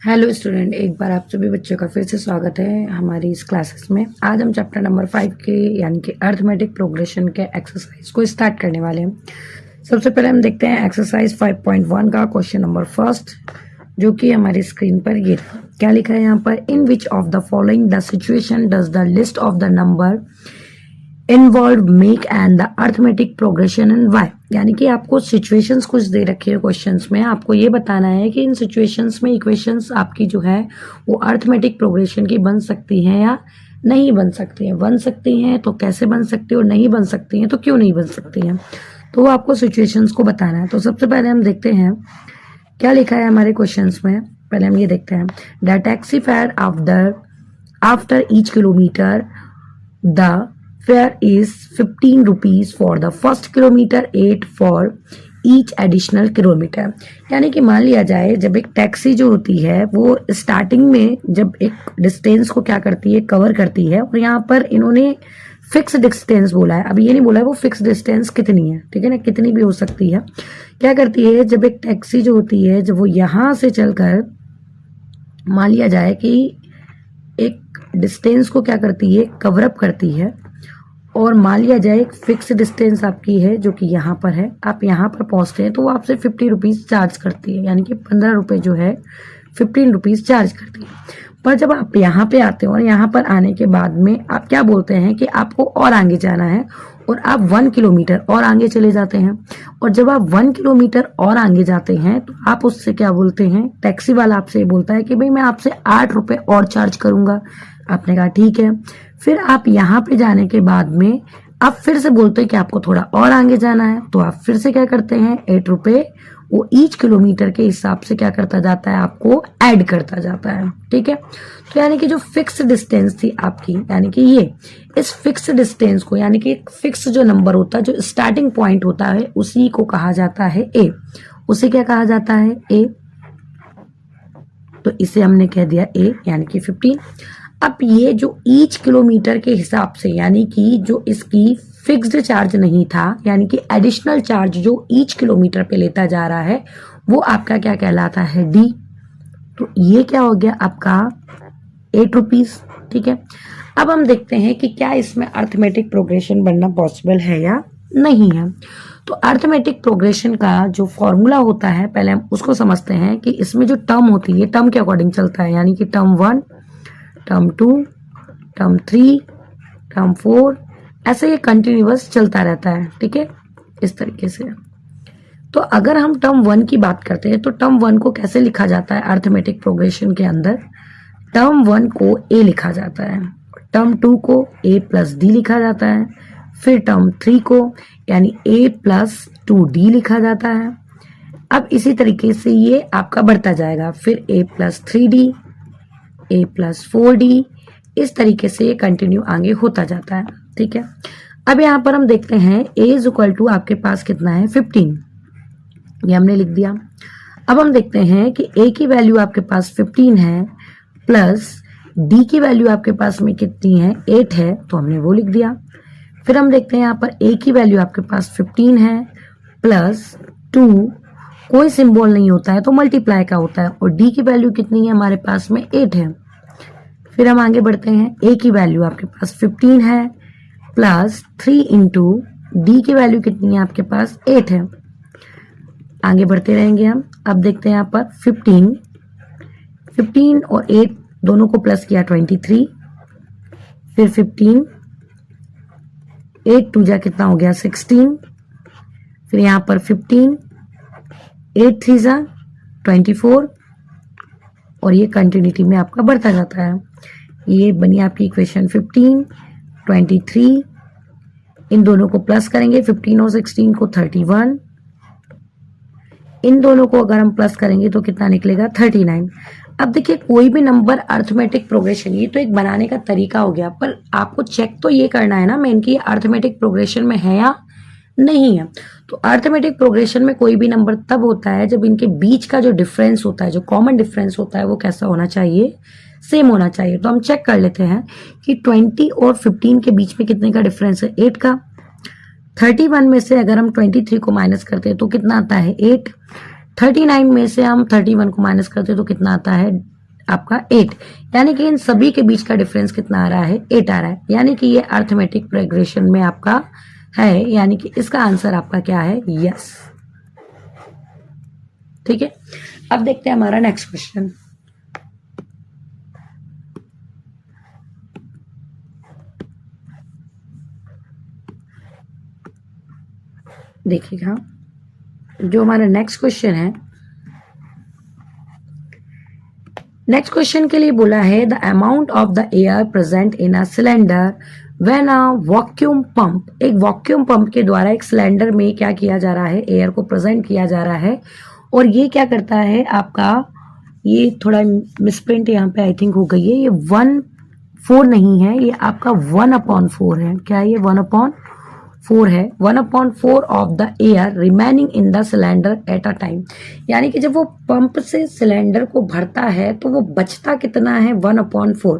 Hello student, एक बार आप सभी बच्चों का फिर से स्वागत है हमारी इस क्लासेस में। आज हम चैप्टर नंबर 5 के यानी कि अर्थमेटिक प्रोग्रेशन के एक्सरसाइज को स्टार्ट करने वाले हैं। सबसे पहले हम देखते हैं एक्सरसाइज 5.1 का क्वेश्चन नंबर फर्स्ट, जो कि हमारी स्क्रीन पर ये क्या लिखा है यहाँ पर। In which of the following the situation does the list of the number involve make and the arithmetic progression and why. यानी कि आपको सिचुएशंस कुछ दे रखी है क्वेश्चंस में, आपको ये बताना है कि इन सिचुएशंस में इक्वेशंस आपकी जो है वो अर्थमेटिक प्रोग्रेशन की बन सकती हैं या नहीं बन सकती हैं। बन सकती हैं तो कैसे बन सकती है, और नहीं बन सकती हैं तो क्यों नहीं बन सकती हैं, तो वो आपको सिचुएशंस को बताना है। तो सबसे पहले हम देखते हैं क्या लिखा है हमारे क्वेश्चंस में। पहले हम ये देखते हैं, the taxi fare after each kilometre the fare is 15 rupees for the first kilometer, 8 for each additional kilometer। यानी कि मान लिया जाए जब एक टैक्सी जो होती है वो स्टार्टिंग में जब एक डिस्टेंस को क्या करती है, कवर करती है, और यहाँ पर इन्होंने फिक्स डिस्टेंस बोला है। अभी ये नहीं बोला है वो फिक्स डिस्टेंस कितनी है, ठीक है ना, कितनी भी हो सकती है। क्या करती है जब एक टैक्सी जो होती है, जब वो यहाँ से चलकर मान लिया जाए कि एक डिस्टेंस को क्या करती है, कवर अप करती है, और मान लिया जाए एक फिक्स डिस्टेंस आपकी है जो कि यहाँ पर है, आप यहाँ पर पहुँचते हैं तो वो आपसे 50 रुपीज़ चार्ज करती है, यानी कि 15 रुपये जो है 15 रुपीज़ चार्ज करती है। पर जब आप यहाँ पे आते हो और यहाँ पर आने के बाद में आप क्या बोलते हैं कि आपको और आगे जाना है, और आप 1 किलोमीटर और आगे चले जाते हैं। और जब आप 1 किलोमीटर और आगे जाते हैं तो आप उससे क्या बोलते हैं, टैक्सी वाला आपसे बोलता है कि भाई मैं आपसे 8 रुपये और चार्ज करूंगा। आपने कहा ठीक है। फिर आप यहाँ पे जाने के बाद में आप फिर से बोलते हैं कि आपको थोड़ा और आगे जाना है, तो आप फिर से क्या करते हैं, 8 रुपये वो ईच किलोमीटर के हिसाब से क्या करता जाता है, आपको ऐड करता जाता है। ठीक है, तो यानी कि जो फिक्स डिस्टेंस थी आपकी, यानी कि ये इस फिक्स डिस्टेंस को, यानी कि एक फिक्स जो नंबर होता है, जो स्टार्टिंग पॉइंट होता है, उसी को कहा जाता है ए। उसे क्या कहा जाता है, ए। तो इसे हमने कह दिया ए, यानी कि 15। अब ये जो ईच किलोमीटर के हिसाब से, यानी कि जो इसकी फिक्स्ड चार्ज नहीं था, यानी कि एडिशनल चार्ज जो ईच किलोमीटर पे लेता जा रहा है, वो आपका क्या कहलाता है, डी। तो ये क्या हो गया आपका 8 रुपीज। ठीक है, अब हम देखते हैं कि क्या इसमें अर्थमेटिक प्रोग्रेशन बनना पॉसिबल है या नहीं है। तो अर्थमेटिक प्रोग्रेशन का जो फॉर्मूला होता है, पहले हम उसको समझते हैं कि इसमें जो टर्म होती है, टर्म के अकॉर्डिंग चलता है, यानी कि टर्म 1, टर्म 2, टर्म 3, टर्म 4, ऐसे ये कंटिन्यूअस चलता रहता है। ठीक है, इस तरीके से। तो अगर हम टर्म 1 की बात करते हैं तो टर्म 1 को कैसे लिखा जाता है अर्थमेटिक प्रोग्रेशन के अंदर, टर्म 1 को ए लिखा जाता है, टर्म 2 को ए प्लस डी लिखा जाता है, फिर टर्म 3 को यानी ए प्लस 2d लिखा जाता है। अब इसी तरीके से ये आपका बढ़ता जाएगा, फिर ए प्लस 3d, ए प्लस 4d, इस तरीके से ये कंटिन्यू आगे होता जाता है। ठीक है, अब यहाँ पर हम देखते हैं a इज इक्वल टू आपके पास कितना है, 15, ये हमने लिख दिया। अब हम देखते हैं कि a की वैल्यू आपके पास 15 है, प्लस d की वैल्यू आपके पास में कितनी है, 8 है, तो हमने वो लिख दिया। फिर हम देखते हैं यहाँ पर a की वैल्यू आपके पास 15 है, प्लस 2, कोई सिंबल नहीं होता है तो मल्टीप्लाई का होता है, और d की वैल्यू कितनी है हमारे पास में, 8 है। फिर हम आगे बढ़ते हैं, a की वैल्यू आपके पास 15 है, प्लस 3 इंटू डी की वैल्यू कितनी है आपके पास, 8 है। आगे बढ़ते रहेंगे हम। अब देखते हैं यहाँ पर 15 और 8 दोनों को प्लस किया 23, फिर 15, 8 2 जा कितना हो गया 16, फिर यहाँ पर 15, 8 3 जा 24, और ये कंटिन्यूटी में आपका बढ़ता जाता है। ये बनी आपकी इक्वेशन 15, 23, इन दोनों को प्लस करेंगे, 15 और 16 को 31, इन दोनों को अगर हम प्लस करेंगे तो कितना निकलेगा, 39। अब देखिए कोई भी नंबर अर्थमेटिक प्रोग्रेशन, ये तो एक बनाने का तरीका हो गया, पर आपको चेक तो ये करना है ना मेन कि अर्थमेटिक प्रोग्रेशन में है या नहीं है। तो अर्थमेटिक प्रोग्रेशन में कोई भी नंबर तब होता है जब इनके बीच का जो डिफरेंस होता है, जो कॉमन डिफरेंस होता है, वो कैसा होना चाहिए, सेम होना चाहिए। तो हम चेक कर लेते हैं कि 20 और 15 के बीच में कितने का डिफरेंस है, 8 का। 31 में से अगर हम 23 को माइनस करते हैं तो कितना आता है, 8। 39 में से हम 31 को माइनस करते तो कितना आता है आपका 8, यानी कि इन सभी के बीच का डिफरेंस कितना आ रहा है 8 आ रहा है, यानी कि ये अर्थमेटिक प्रोग्रेशन में आपका है, यानी कि इसका आंसर आपका क्या है यस। ठीक है, अब देखते हैं हमारा नेक्स्ट क्वेश्चन। देखिएगा जो हमारा नेक्स्ट क्वेश्चन है, नेक्स्ट क्वेश्चन के लिए बोला है the amount of the air present in a cylinder when a vacuum pump, एक वैक्यूम पंप के द्वारा एक सिलेंडर में क्या किया जा रहा है, एयर को प्रेजेंट किया जा रहा है, और ये क्या करता है आपका, ये थोड़ा मिसप्रिंट यहाँ पे आई थिंक हो गई है, ये 1/4 नहीं है, ये आपका 1/4 है। क्या है ये 1/4 है, 1/4 of the air remaining in the cylinder at a time, यानी कि जब वो पंप से सिलेंडर को भरता है तो वो बचता कितना है 1/4।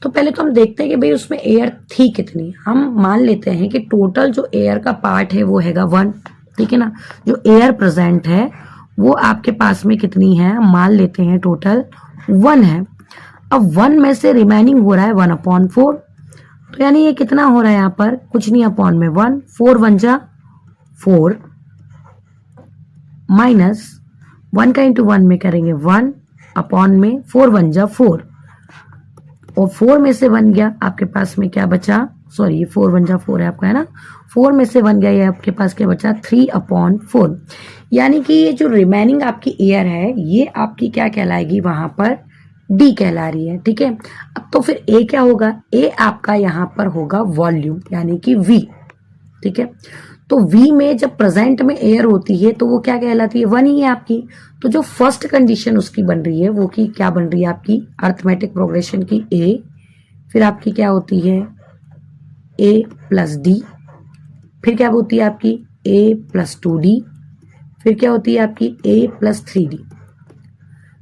तो पहले तो हम देखते हैं कि भाई उसमें एयर थी कितनी, हम मान लेते हैं कि टोटल जो एयर का पार्ट है वो हैगा 1, ठीक है ना, जो एयर प्रेजेंट है वो आपके पास में कितनी है, हम मान लेते हैं टोटल 1 है। अब 1 में से रिमेनिंग हो रहा है 1/4, तो यानी ये कितना हो रहा है यहाँ पर, कुछ नहीं अपॉन में 1, 4 1 जा 4 माइनस 1 का इंटू 1 में करेंगे 1 अपॉन में 4 1 जा 4, और 4 में से 1 गया आपके पास में क्या बचा, सॉरी ये 4 1 जा 4 है आपका, है ना, 4 में से 1 गया, ये आपके पास क्या बचा 3/4, यानी कि ये जो रिमेनिंग आपकी एयर है ये आपकी क्या कहलाएगी वहां पर डी कहला रही है। ठीक है, अब तो फिर ए क्या होगा, ए आपका यहां पर होगा वॉल्यूम यानी कि वी। ठीक है, तो वी में जब प्रेजेंट में एयर होती है तो वो क्या कहलाती है 1 ही है आपकी, तो जो फर्स्ट कंडीशन उसकी बन रही है वो की क्या बन रही है आपकी अर्थमेटिक प्रोग्रेशन की ए, फिर आपकी क्या होती है ए प्लस डी, फिर क्या होती है आपकी ए प्लस 2d, फिर क्या होती है आपकी ए प्लस 3d।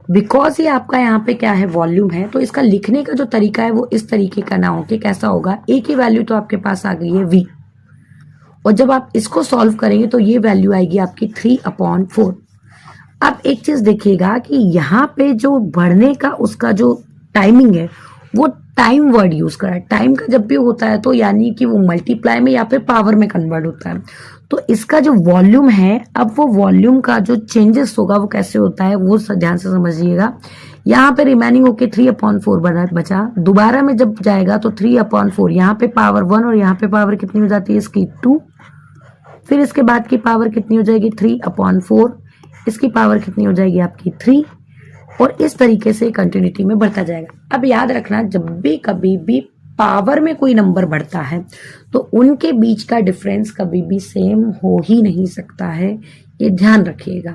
बिकॉज ये आपका यहाँ पे क्या है वॉल्यूम है, तो इसका लिखने का जो तरीका है वो इस तरीके का ना हो कि कैसा होगा, ए की वैल्यू तो आपके पास आ गई है v, और जब आप इसको सॉल्व करेंगे तो ये वैल्यू आएगी आपकी 3/4। अब एक चीज देखिएगा कि यहाँ पे जो बढ़ने का उसका जो टाइमिंग है वो टाइम वर्ड यूज करा है, टाइम का जब भी होता है तो यानी कि वो मल्टीप्लाई में या फिर पावर में कन्वर्ट होता है, तो इसका जो वॉल्यूम है, अब वो वॉल्यूम का जो चेंजेस होगा वो कैसे होता है वो ध्यान से समझिएगा। यहाँ पे रिमेनिंग होके 3/4 बचा, दोबारा में जब जाएगा तो 3/4, यहाँ पे पावर 1 और यहाँ पे पावर कितनी हो जाती है इसकी 2, फिर इसके बाद की पावर कितनी हो जाएगी 3/4, इसकी पावर कितनी हो जाएगी आपकी 3, और इस तरीके से कंटिन्यूटी में बढ़ता जाएगा। अब याद रखना जब भी कभी भी पावर में कोई नंबर बढ़ता है तो उनके बीच का डिफरेंस कभी भी सेम हो ही नहीं सकता है, ये ध्यान रखिएगा।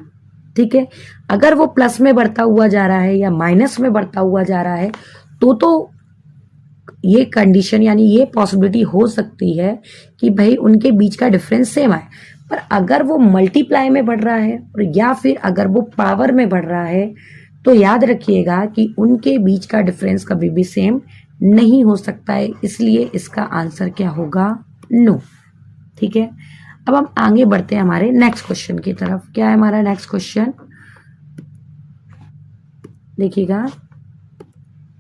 ठीक है, अगर वो प्लस में बढ़ता हुआ जा रहा है या माइनस में बढ़ता हुआ जा रहा है तो ये कंडीशन यानी ये पॉसिबिलिटी हो सकती है कि भाई उनके बीच का डिफरेंस सेम आए, पर अगर वो मल्टीप्लाई में बढ़ रहा है और या फिर अगर वो पावर में बढ़ रहा है तो याद रखिएगा कि उनके बीच का डिफरेंस कभी भी सेम नहीं हो सकता है, इसलिए इसका आंसर क्या होगा नो। ठीक है, अब हम आगे बढ़ते हैं हमारे नेक्स्ट क्वेश्चन की तरफ। क्या है हमारा नेक्स्ट क्वेश्चन, देखिएगा,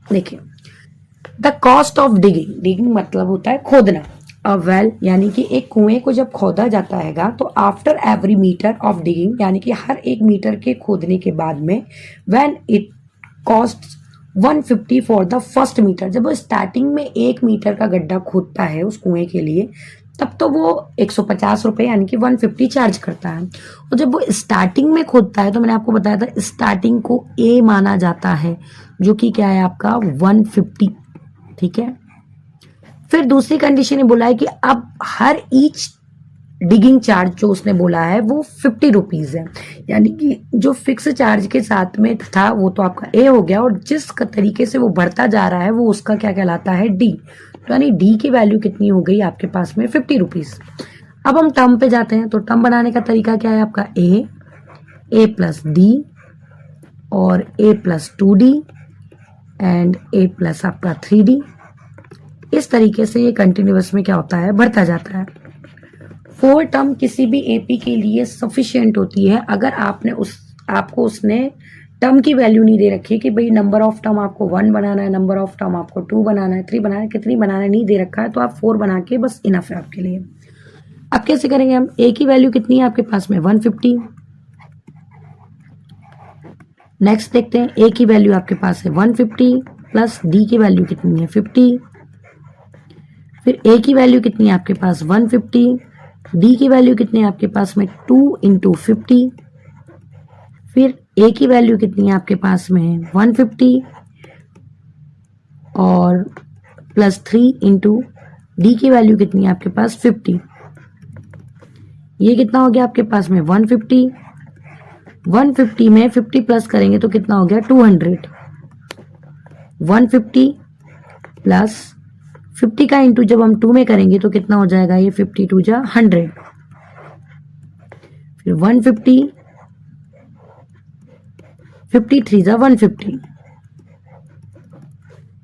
देखिए the cost of digging, digging मतलब होता है खोदना, अ वेल यानी कि एक कुएं को जब खोदा जाता हैगा तो after every meter of digging यानी कि हर 1 मीटर के खोदने के बाद में when it cost 150 for the first meter, जब वो स्टार्टिंग में 1 मीटर का गड्ढा खोदता है उस कुएं के लिए तब तो वो 150 रुपए यानी कि 150 चार्ज करता है, और जब वो स्टार्टिंग में खोदता है तो मैंने आपको बताया था स्टार्टिंग को ए माना जाता है जो कि क्या है आपका 150। ठीक है, फिर दूसरी कंडीशन ये बोला है कि अब हर ईच डिगिंग चार्ज जो उसने बोला है वो 50 रुपीज है, यानी कि जो फिक्स चार्ज के साथ में था वो तो आपका ए हो गया, और जिस तरीके से वो बढ़ता जा रहा है वो उसका क्या कहलाता है डी, तो यानी डी की वैल्यू कितनी हो गई आपके पास में 50 रुपीज। अब हम टर्म पे जाते हैं, तो टर्म बनाने का तरीका क्या है आपका ए प्लस डी और A plus 2d and A plus आपका 3d, इस तरीके से ये कंटिन्यूअस में क्या होता है बढ़ता जाता है। 4 टर्म किसी भी एपी के लिए सफिशिएंट होती है अगर आपने आपको उसने टर्म की वैल्यू नहीं दे रखी कि भाई नंबर ऑफ टर्म आपको 1 बनाना है, नंबर ऑफ टर्म आपको 2 बनाना है, 3 बनाना है, कितनी बनाना है नहीं दे रखा है, तो आप 4 बना के बस इनफ है आपके लिए। अब कैसे करेंगे हम, ए की वैल्यू कितनी है आपके पास में 150। नेक्स्ट देखते हैं, ए की वैल्यू आपके पास है 150 प्लस डी की वैल्यू कितनी है 50। फिर ए की वैल्यू कितनी है आपके पास 150, डी की वैल्यू कितनी है आपके पास में 2 इंटू 50। फिर ए की वैल्यू कितनी है आपके पास में 150 और प्लस 3 इंटू डी की वैल्यू कितनी है आपके पास 50। ये कितना हो गया आपके पास में 150। 150 में 50 प्लस करेंगे तो कितना हो गया 200। 150 प्लस 50 का इंटू जब हम 2 में करेंगे तो कितना हो जाएगा, ये 52 जा 100। फिर 150, 53 जा 150,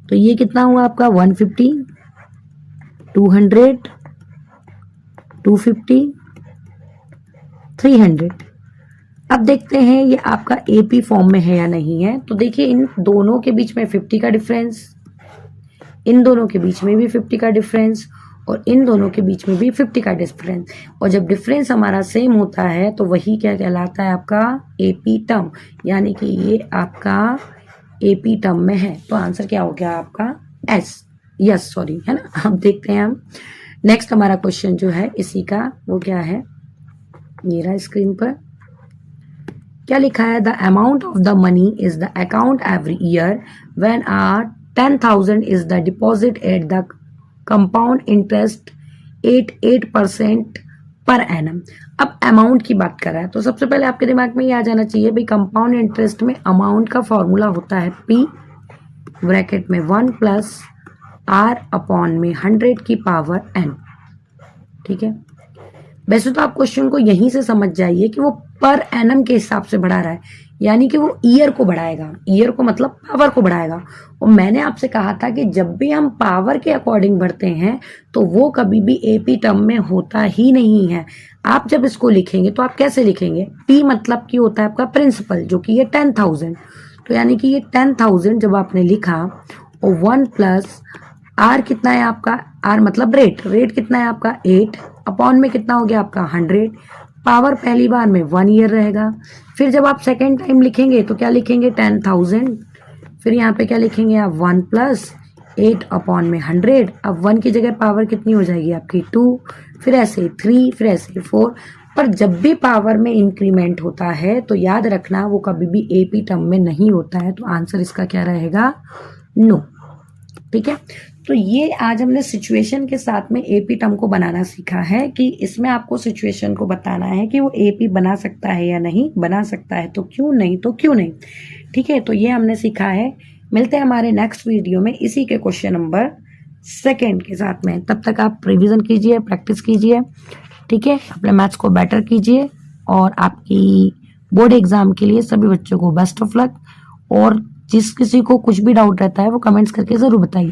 तो ये कितना हुआ आपका 150, 200, 250, 300। अब देखते हैं ये आपका एपी फॉर्म में है या नहीं है। तो देखिए इन दोनों के बीच में 50 का डिफरेंस, इन दोनों के बीच में भी 50 का डिफरेंस और इन दोनों के बीच में भी 50 का डिफरेंस। और जब डिफरेंस हमारा सेम होता है तो वही क्या कहलाता है आपका एपी टर्म, यानी कि ये आपका एपी टर्म में है। तो आंसर क्या हो गया आपका यस सॉरी, है ना। अब देखते हैं हम नेक्स्ट हमारा क्वेश्चन जो है इसी का, वो क्या है, ये रहा स्क्रीन पर। क्या लिखा है, the amount of the money is the account every year when 10,000 is the deposit at the compound interest 8% per annum. अब अमाउंट की बात कर रहा है तो सबसे पहले आपके दिमाग में ये आ जाना चाहिए भाई कंपाउंड इंटरेस्ट में अमाउंट का फॉर्मूला होता है P ब्रैकेट में 1 प्लस R अपॉन में 100 की पावर n। ठीक है, वैसे तो आप क्वेश्चन को यहीं से समझ जाइए कि वो पर एनम के हिसाब से बढ़ा रहा है, यानी कि वो ईयर को बढ़ाएगा, ईयर को मतलब पावर को बढ़ाएगा। और मैंने आपसे कहा था कि जब भी हम पावर के अकॉर्डिंग बढ़ते हैं तो वो कभी भी एपी टर्म में होता ही नहीं है। आप जब इसको लिखेंगे तो आप कैसे लिखेंगे, पी मतलब कि होता है आपका प्रिंसिपल, जो कि ये 10,000, तो यानी कि ये 10,000 जब आपने लिखा और 1 प्लस आर कितना है आपका, आर मतलब रेट, रेट कितना है आपका 8 अपॉन में कितना हो गया आपका 100, पावर पहली बार में 1 ईयर रहेगा। फिर जब आप सेकेंड टाइम लिखेंगे तो क्या लिखेंगे 10,000, फिर यहाँ पे क्या लिखेंगे आप 1 प्लस 8 अपॉन में 100। अब 1 की जगह पावर कितनी हो जाएगी आपकी 2, फिर ऐसे 3, फिर ऐसे 4। पर जब भी पावर में इंक्रीमेंट होता है तो याद रखना वो कभी भी एपी टर्म में नहीं होता है। तो आंसर इसका क्या रहेगा, नो। ठीक है, तो ये आज हमने सिचुएशन के साथ में एपी टर्म को बनाना सीखा है कि इसमें आपको सिचुएशन को बताना है कि वो एपी बना सकता है या नहीं बना सकता है, तो क्यों नहीं, तो क्यों नहीं। ठीक है, तो ये हमने सीखा है। मिलते हैं हमारे नेक्स्ट वीडियो में इसी के क्वेश्चन नंबर 2 के साथ में। तब तक आप रिवीजन कीजिए, प्रैक्टिस कीजिए, ठीक है, अपने मैथ्स को बेटर कीजिए और आपकी बोर्ड एग्जाम के लिए सभी बच्चों को बेस्ट ऑफ लक। और जिस किसी को कुछ भी डाउट रहता है वो कमेंट्स करके जरूर बताइए।